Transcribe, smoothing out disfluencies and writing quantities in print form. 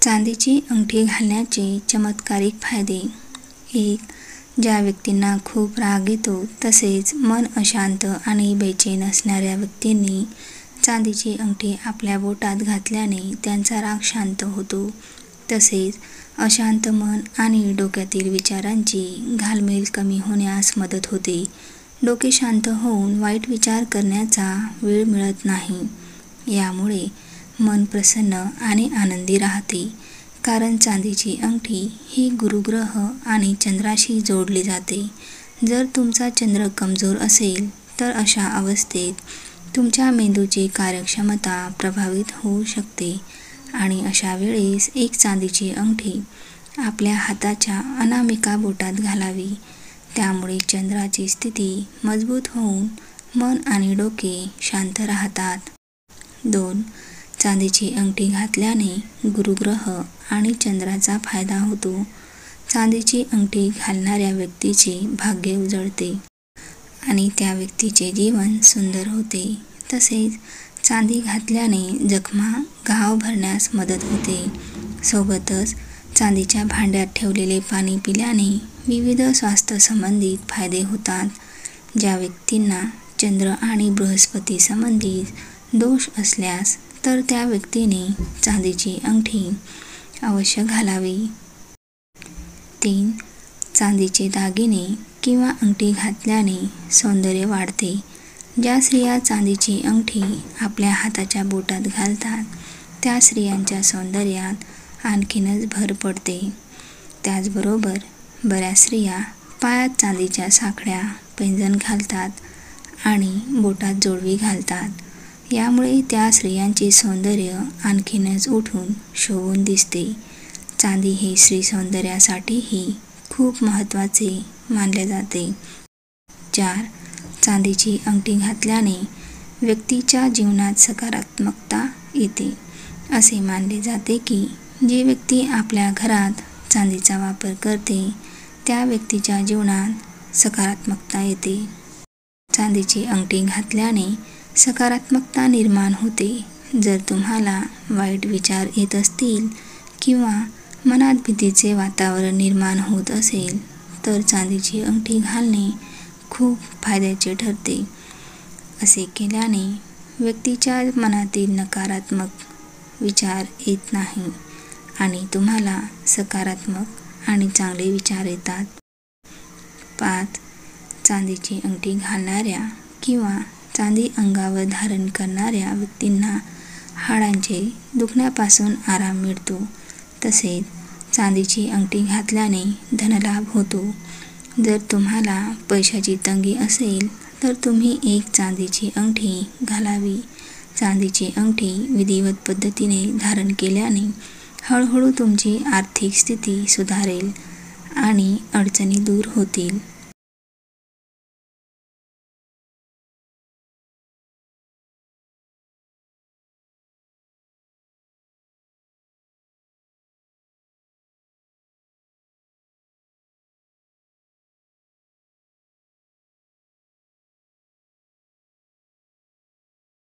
चांदीची अंगठी घालण्याचे चमत्कारिक फायदे. 1. ज्या व्यक्तींना खूप राग येतो तसेच मन अशांत आणि बेचैन असणाऱ्या व्यक्तींनी चांदीची अंगठी आपल्या बोटात घातल्याने त्यांचा राग शांत होतो. तसेच अशांत मन आणि डोक्यातील विचारांची घालमेल कमी होण्यास मदत होते. डोके शांत होऊन वाईट विचार करण्याचा वेळ मिळत नाही. यामुळे मन प्रसन्न आणि आनंदी राहते. कारण चांदीची अंगठी ही गुरुग्रह आणि चंद्राशी जोडली जाते. जर तुमचा चंद्र कमजोर असेल तर अशा अवस्थेत तुमच्या मेंदूची कार्यक्षमता प्रभावित होऊ शकते आणि अशा वेळेस एक चांदीची अंगठी आपल्या हाताच्या अनामिका बोटात घालावी. त्यामुळे चंद्राची स्थिती मजबूत होऊन मन आणि डोके शांत राहतात. 2. चांदीची अंगठी घातल्याने गुरुग्रह आणि चंद्राचा फायदा होतो. चांदीची अंगठी घालणाऱ्या व्यक्तीचे भाग्य उजळते आणि त्या व्यक्तीचे जीवन सुंदर होते. तसेच चांदी घातल्याने जखमा घाव भरण्यास मदत होते. सोबतच चांदीच्या भांड्यात ठेवलेले पाणी पिल्याने विविध स्वास्थ्य संबंधित फायदे होतात. ज्या व्यक्तींना चंद्र आणि बृहस्पती संबंधित दोष असल्यास तर त्या व्यक्तीने चांदीची अंगठी अवश्य घालावी. 3. चांदीचे दागिने किंवा अंगठी घातल्याने सौंदर्य वाढते. ज्या स्त्रिया चांदीची अंगठी आपल्या हाताच्या बोटात घालतात त्या स्त्रियांच्या सौंदर्यात आणखीनच भर पडते. त्याचबरोबर बऱ्याच स्त्रिया पायात चांदीच्या साखळ्या, पैंजण घालतात आणि बोटात जोडवी घालतात. यामुळे त्या स्त्रियांचे सौंदर्य आणखीनच उठून शोभून दिसते. चांदी हे स्त्री सौंदर्यासाठीही खूप महत्त्वाचे मानले जाते. 4. चांदीची अंगठी घातल्याने व्यक्तीच्या जीवनात सकारात्मकता येते. असे मानले जाते की जी व्यक्ती आपल्या घरात चांदीचा वापर करते त्या व्यक्तीच्या जीवनात सकारात्मकता येते. चांदीची अंगठी घातल्याने सकारात्मकता निर्माण होते. जर तुम्हाला वाईट विचार येत असतील किंवा मनात भीतीचे वातावरण निर्माण होत असेल तर चांदीची अंगठी घालणे खूप फायद्याचे ठरते. असे केल्याने व्यक्तीच्या मनातील नकारात्मक विचार येत नाही आणि तुम्हाला सकारात्मक आणि चांगले विचार येतात. 5. चांदीची अंगठी घालणाऱ्या किंवा चांदी अंगावर धारण करणाऱ्या व्यक्तींना हाडांचे दुखण्यापासून आराम मिळतो. तसेच चांदीची अंगठी घातल्याने धनलाभ होतो. जर तुम्हाला पैशाची तंगी असेल तर तुम्ही एक चांदीची अंगठी घालावी. चांदीची अंगठी विधिवत पद्धतीने धारण केल्याने हळूहळू तुमची आर्थिक स्थिती सुधारेल आणि अडचणी दूर होतील.